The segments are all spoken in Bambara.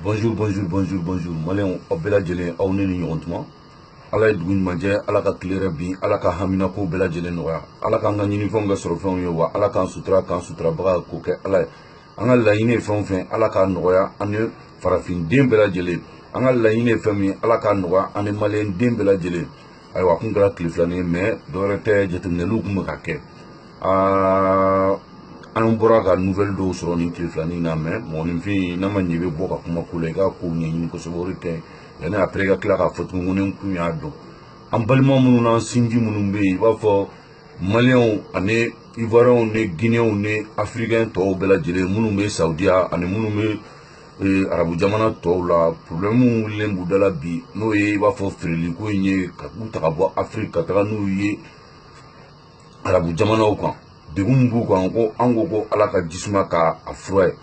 Bonjour. Malin au bela jelen aw ne ni ɲɔgɔn tuma. Ala ye dugu ɲuman jɛ, Ala ka tile bin, Ala ka hamina ko bɛɛ lajɛlen nɔgɔya. Ala k'an ka ɲinifɛnw kɛ sɔrɔ fɛnw ye wa Ala k'an suturabaga k'o kɛ Ala ye. An ka laɲini ye fɛn o fɛn, Ala k'a nɔgɔya ani farafin den bɛɛ lajɛlen. An ka laɲini ye fɛn min ye, Ala k'a nɔgɔya ani maliyɛn den bɛɛ lajɛlen. Ayiwa, a kun kɛra tile filanin ye mais dɔwɛrɛ tɛ, jateminɛliw kun bɛ ka kɛ. An bɔra ka nouvelle dɔw sɔrɔ nin tile filanin na mais mɔgɔninfin n'a ma ɲɛ i bɛ bɔ ka kuma ko la i ka kow ɲɛɲini kosɛbɛ, o de ka ɲi. Yani après i ka tila k'a fɔ tuguni ko ne kun y'a dɔn. An balima minnu n'an sinji minnu bɛ yen i b'a fɔ maliyɛnw ani ivoiriyɛnw ni guinéens ni africains tɔw bɛɛ lajɛlen minnu bɛ saudiya ani minnu bɛ arabu jamana tɔw la, problème wulilen b'u da la bi n'o ye i b'a fɔ feereliko in ye ka u ta ka bɔ Afrique ka taga n'u ye arabu jamanaw kan. Degun b'u kan ko an ko Ala ka jisuma ka a fura ye.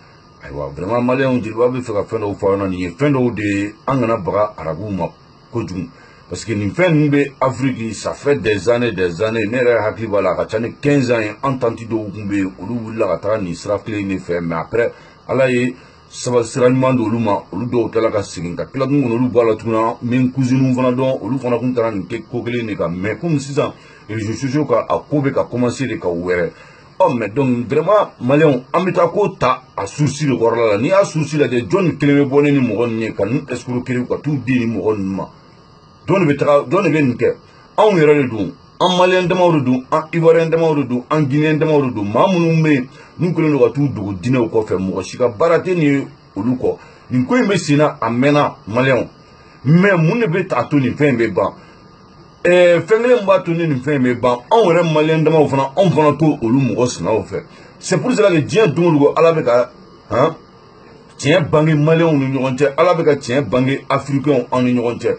Ayiwa, vraiment maliyɛnw jeliba bɛ fɛ ka fɛn dɔw fɔ aw ɲɛna, nin ye fɛn dɔw de ye an kana baga arabuw ma kojugu. Parce que nin fɛn ninnu bɛ Afrique ça fait des années ne yɛrɛ hakili b'a la a ka ca ni 15 ans ye entente dɔw kun bɛ yen olu wulila ka taga nin sira kelen de fɛ mais après Ala ye sira ɲuman di olu ma, olu dɔw tilala ka segin ka tila kun kɔnɔ olu bɔ a la tuguni. N bɛ n cousine fana dɔn olu fana kun taara nin kɛ ko kelen de kan mais comme sisan réseaux sociaux ka a ko bɛ ka commencer de ka wɛrɛ. Mais donc vraiment maliyɛnw an bɛ taa ko ta a source de kɔrɔla la. N'i y'a source lajɛ jɔn kelen bɛ bɔ ne ni mɔgɔ ninnu ye ka nin escroquerie ka t'u di ni mɔgɔ ninnu ma. Jɔn de bɛ nin kɛ? Anw yɛrɛ de don, an maliyɛn damaw de don, an ivoiriyɛn damaw de don, an guinéen damaw de don. Maa minnu bɛ yen n'u kɛlen don ka t'u dogo diinɛw kɔfɛ, mɔgɔ si ka baara tɛ nin ye olu kɔ. Nin ko in bɛ sen na a mɛnna maliyɛnw, mais mun de bɛ a to nin fɛn in bɛ ban? Fɛn kelen b'a to ni nin fɛn in bɛ ban, anw yɛrɛ maliyɛn damaw fana anw fana to olu mɔgɔ sinaw fɛ. C'est pour cela que diɲɛ don o don Ala bɛ ka tiɲɛ bange maliyɛnw ni ɲɔgɔn cɛ, Ala bɛ ka tiɲɛ bange africains an ni ɲɔgɔn cɛ.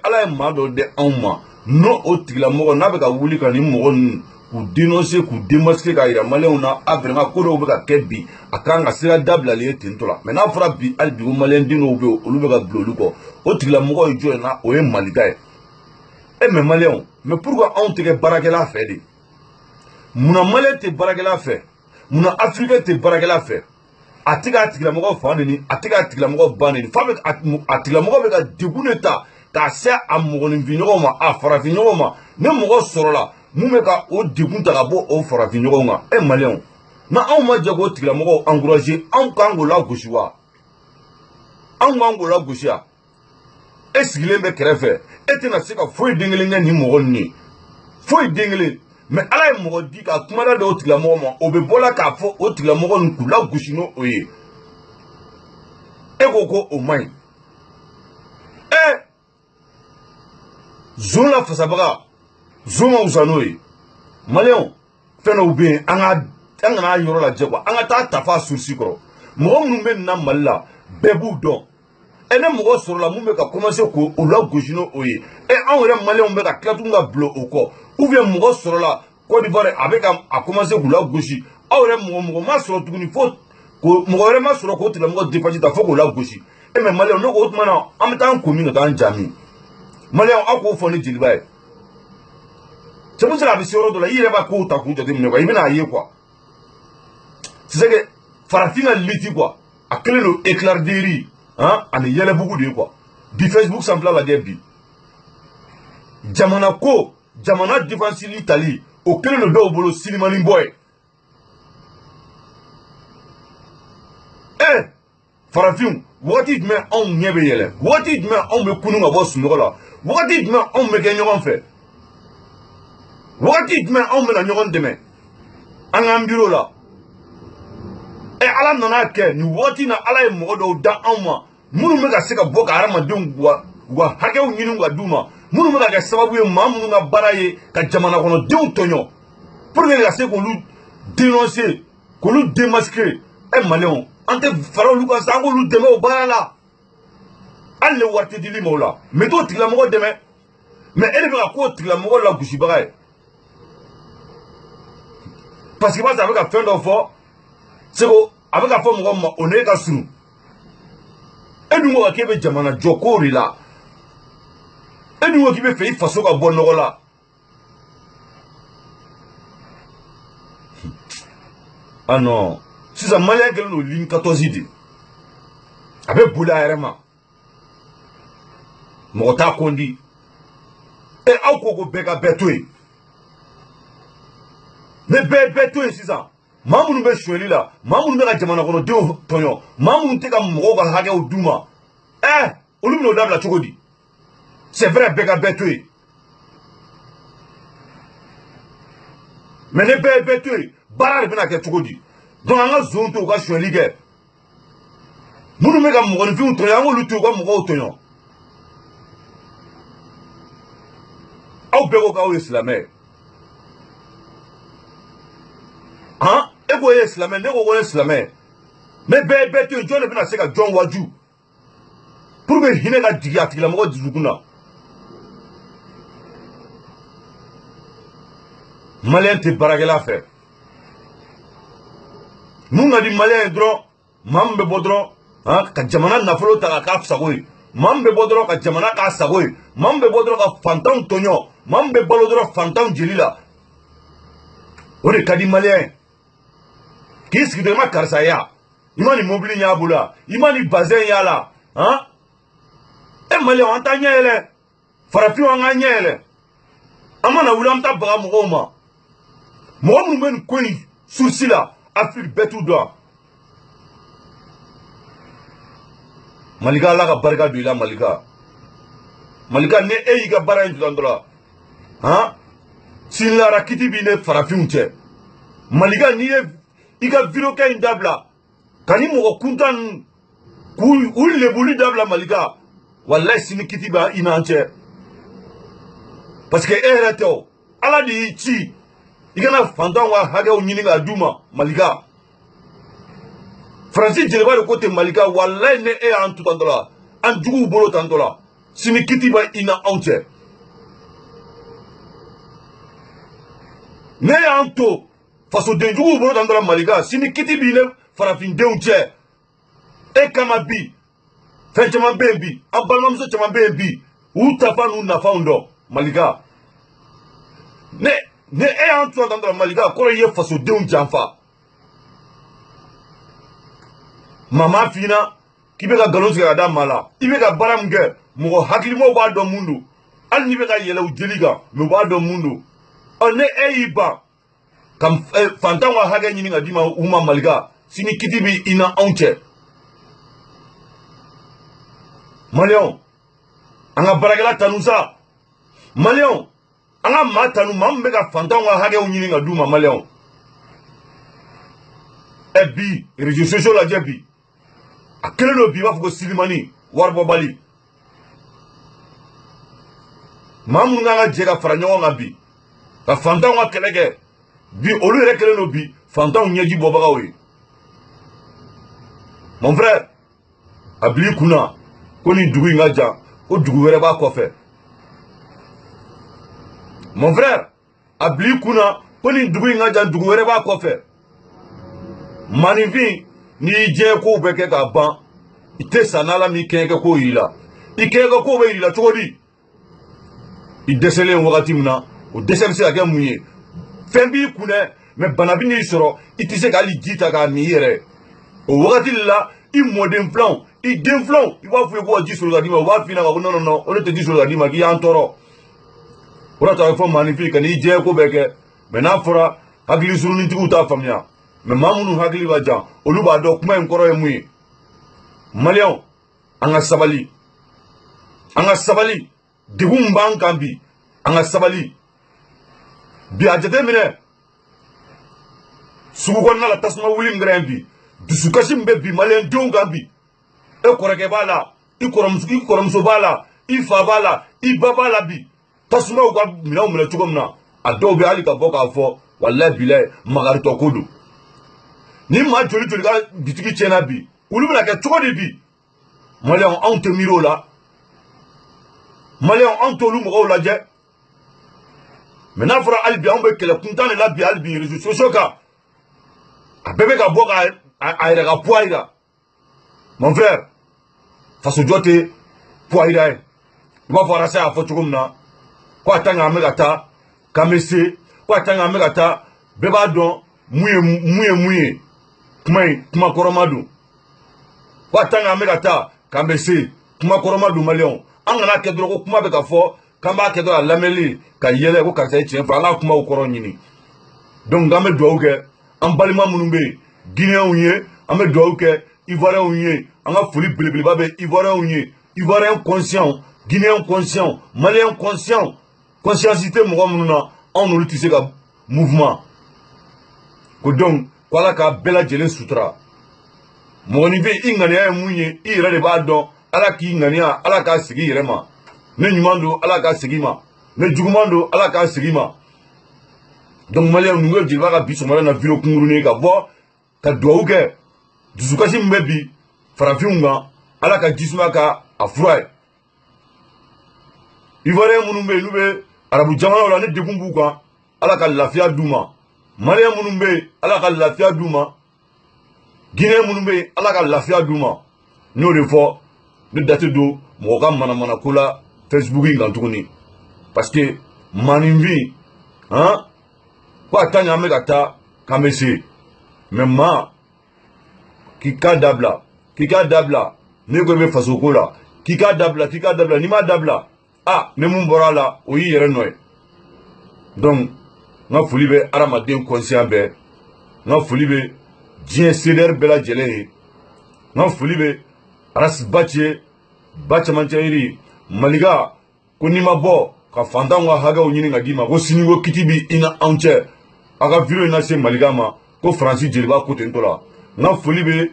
Ala ye maa dɔ di anw ma n'o o tigilamɔgɔ n'a bɛ ka wuli ka nin mɔgɔ ninnu k'u dénoncer k'u démasquer ka yira maliyɛnw na vraiment ko dɔw bɛ ka kɛ bi a kan ka sira dabilali ye tentɔ la. Mais n'a fɔra bi hali bi ko maliyɛn den dɔw bɛ yen olu bɛ ka bila olu kɔ, o tigilamɔgɔ ye jɔn ye na o ye Malika ye. Mais maliyɛnw, mais pourquoi anw tɛ kɛ baarakɛla fɛ de? Munna maliyɛn tɛ baarakɛla fɛ? Munna africain tɛ baarakɛla fɛ? A tɛ k'a tigilamɔgɔ fa neni, a tɛ k'a tigilamɔgɔ ba neni, f'a bɛ a tigilamɔgɔ bɛ ka degun de ta k'a se a mɔgɔninfinɲɔgɔnw ma, a farafinɲɔgɔnw ma. Ni mɔgɔ sɔrɔla mun bɛ ka o degun ta ka bɔ o farafinɲɔgɔnw kan, maliyɛnw, n'anw ma jɛ k'o tigilamɔgɔw encourager, anw kan k'o lagosi wa? Anw kan k'o lagosi wa? E sigilen bɛ kɛrɛfɛ, e tɛna se ka foyi den kelen kɛ nin mɔgɔ ninnu ye, foyi den kelen. Mais Ala ye mɔgɔ di ka kumada da o tigilamɔgɔ ma, o bɛ bɔla k'a fɔ o tigilamɔgɔ ninnu k'u lagosi n'o ye. E ko ko o man ɲi. Zon la fasabaga, zon ma wusa n'o ye. Maliyɛnw, fɛn dɔw bɛ yen an kana yɔrɔ lajɛ quoi, an ka taa tafa source kɔrɔ. Mɔgɔ minnu bɛ nin na Mali la bɛɛ b'u dɔn. Ne mɔgɔ sɔrɔla mun bɛ ka commencer k'o lagosi n'o ye. Anw yɛrɛ maliyɛnw bɛ ka tila tuguni ka bila o kɔ. Ou bien mɔgɔ sɔrɔla Côte d'Ivoire a bɛ ka commencer k'u lagosi. Aw yɛrɛ mɔgɔ ma sɔrɔ tuguni fo mɔgɔ wɛrɛ ma sɔrɔ k'o tigilamɔgɔ dépassé ta fo k'o lagosi. Mais maliyɛnw ne ko o tuma na an bɛ taa an ko min ka taa an ja min? Maliyɛnw aw k'o fɔ ni jeliba ye. C'est pour cela a bɛ se yɔrɔ dɔ la i yɛrɛ b'a kow ta k'u jateminɛ quoi, i bɛna a ye quoi. C'est que farafin ka liti quoi, a kɛlen don éclairderie ani yɛlɛbugu de ye quoi. Bi Facebook sanfɛla lajɛ bi. Jamana ko, jamana défensili tali, o kɛlen don dɔw bolo silimani bɔ ye. Farafinw, wagati jumɛn anw ɲɛ bɛ yɛlɛ? Wagati jumɛn anw bɛ kunun ka bɔ sunɔgɔ la? Wagati jumɛn anw bɛ kɛ ɲɔgɔn fɛ? Wagati jumɛn anw bɛna ɲɔgɔn dɛmɛ an k'an bureau la? Ala nana kɛ nin wagati na Ala ye mɔgɔ dɔw da anw ma minnu bɛ ka se ka bɔ ka hadamadenw u ka hakɛw ɲini ka d'u ma, minnu bɛ ka kɛ sababu ye maa minnu ka baara ye ka jamana kɔnɔdenw tɔɲɔ pour que ka se k'olu dénoncer, k'olu démasquer. Maliyɛnw, an tɛ fara olu kan sa, an k'olu dɛmɛ o baara la. Hali ni wari tɛ dili ma o la, mais t'o tigilamɔgɔ dɛmɛ. Mais e de bɛ ka k'o tigilamɔgɔ lagosibaga ye. Parce que a bɛ ka fɛn dɔ fɔ, seko a bɛ ka fɔ mɔgɔ ma o ne ka surun. E dun ko k'e bɛ jamana jɔ ko de la. E dun ko k'i bɛ fɛ i faso ka bɔ nɔgɔ la. Ah non, sisan maliyɛn kɛlen don ligne 14 de. abe bula erema mota kondi e aw ko beka betoy me betoy sisa mamunu be shweli la mamunu be ka jamana kono de tonyo mamunu te ka mo ga hage oduma olu no dabla chogodi c'est vrai beka betoy mais ne betoy barar bina ke chogodi donc anga zonto ka shweli ge munu me ka mo ni fi tonyo ngolu to ka mo tonyo aw bego ka o islamé hein e ko islamé ne ko islamé mais to jone bina se ka jon waju pour que hine ka digi atigila mo dizukuna malien te baragela fait mun ga di malien dro mambe bodro hein ka jamana na folo ta ka sagoy mambe bodro ka jamana ka sagoy mambe bodro ka fantan tonyo mambe bolodro fantan jelila ore kadi malien qu'est-ce que de ma karsaya imani mobili nyabula imani bazin yala hein e malien antanya ele farafi wanga nyele amana wulam ta baga mugoma mo men koyi sursila afir betu do malika la ka barka do ila malika ne e ga bara indola hein sin la rakiti bi ne farafiunche malika ni iga viroka indabla kani mo kuntan ku ulle buli dabla malika wallahi sin kitiba inanche parce que ereto ala di chi igana fantan wa hage o nyini ga duma malika Francis jeleba de côté malika wallahi ne e an tutandola an jugu bolo tandola sin kitiba ina anche ne yanto faso denjugu bolo dandala malika sini kiti bi ne farafin denw cɛ e kama bi fɛn caman bɛ yen bi an balimamuso caman bɛ yen bi u tafa n'u nafanw dɔn malika ne e y'an tɔ dandala malika kɔrɔ ye faso denw janfa mama fina k'i bɛ ka nkalon tigɛ ka da maa la i bɛ ka baara min kɛ mɔgɔ hakilimaw b'a dɔn mun don hali n'i bɛ ka yɛlɛ u jeli kan mais u b'a dɔn mun don ne e y'i ban kam fantan wa hage nyini nga dima uma malika sini kitibi ina onche malion anga baragala tanusa malion anga matanu mambe ka fantan wa hage nyini nga duma malion ebi réseaux sociaux la jebi akele no bi wafugo silimani warbo bali mamu nga jega faranyo nga bi ka fantan wa kelege bi olu yɛrɛ kelen no bi fantanw ɲɛji bɔbagaw ye mon frère a bil'i kunna ko nin dugu in ka jan ko dugu wɛrɛ b'a kɔfɛ mon frère a bil'i kunna ko nin dugu in ka jan dugu wɛrɛ b'a kɔfɛ maninfin n'i y'i diɲɛ kow bɛɛ kɛ k'a ban i tɛ sa n'ala m'i kɛɲɛkɛ kow yir'i la i kɛɲɛkɛ kow bɛ yir'i la cogo di i dɛsɛlen wagati min na o dɛsɛ bɛ se ka kɛ mun ye fɛn b'i kun dɛ mais bana bi n'i sɔrɔ i tɛ se k'ali ji ta k'a min i yɛrɛ o wagati la i mɔden filanw i den filanw i b'a fɔ i ko ka ji sɔrɔ ka d'i ma u b'a f'i ɲɛna k'a fɔ non non non olu tɛ ji sɔrɔ ka d'i ma k'i y'an tɔɔrɔ o de y'a to a bɛ fɔ maanifin ka n'i diɲɛ ko bɛɛ kɛ mais n'a fɔra hakili surunnintigiw t'a faamuya mais maa minnu hakili ka jan olu b'a dɔn kuma in kɔrɔ ye mun ye maliyɛnw an ka sabali degun min b'an kan bi an ka sabali bi a jateminɛ sugu kɔnɔna la tasuma wuli min kɛra yen bi dusukasi min bɛ bi maliyɛn denw kan bi e kɔrɔkɛ b'a la i kɔrɔmuso b'a la i fa b'a la i ba b'a la bi tasumaw ka minɛnw minɛ cogo min na a dɔw bɛ hali ka bɔ k'a fɔ walayi bilayi magaritɔ ko don ni maa joli joli ka bitigi tiɲɛna bi olu bɛna kɛ cogo di bi maliyɛnw anw tɛ miiri o la maliyɛnw anw t'olu mɔgɔw lajɛ mais n'a fɔra hali bi anw bɛ kɛlɛ kuntan de la bi hali bi réseaux sociaux kan a bɛɛ bɛ ka bɔ a yɛrɛ ka poids yira mon frère faso jɔ tɛ poids yira ye i b'a fɔ arasa y'a fɔ cogo min na ko a tan k'an bɛ ka taa k'an bɛ se ko a tan k'an bɛ ka taa bɛɛ b'a dɔn mun ye kuma kɔrɔma don Wa tanga me kata kambese kuma koroma du malion angana ke dro ko kuma be ka fo kamba ke do lameli ka yele ko karta e tien fa la kuma ko nyini donc ngame do ke am balima munumbe guinéen unye ame do ke ivoirien unye anga foli blebele babe ivoirien unye ivoirien conscient guinéen conscient malien conscient consciencité mo mununa on no tisse ka mouvement ko donc kwala ka bela jelen sutra moni be ingani ay munye ira de ba don ala ki ngani ala ka sigi rema ne nyumando ala ka sigi ma ne jugumando ala ka sigi ma donc malien nous dit va biso mala na vilo kungurune ka bo ka do ke dusukasi mbebi farafinga ala ka jisma ka afroy ivoirien munumbe nube arabu jamana la ne dekumbu ka ala ka lafia duma malien munumbe ala ka lafia duma guinéen munumbe ala ka lafia duma no de fo de date do mo ka mana kula facebook ngan tukuni parce que manimvi hein kwa tanya me kata kamese memma kika dabla ne ko be faso ko la kika dabla ni ma dabla ah ne mun bora la o yi yere noy donc nga fuli be aramaden conscient be nga fuli be dien seder bela jele nga fuli be ras bache manchairi maliga ko ni ma bo ka fanda nga haga o nyini nga dima ko sini ko kitibi ina anche aga viro ina se maliga ma ko francis jeliba ko tentola nga fuli be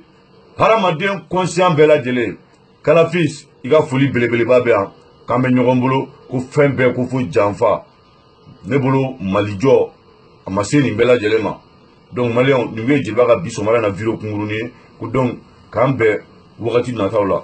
aramaden conscient bela jele kala fils iga fuli belebele ba be an kambe nyogombolo ko fembe ko fo janfa ne bolo malijo amaseni bela jelema donc malion ni ngi jilba ka biso mala na viro kunguruni ko donc kambe wakati na tawla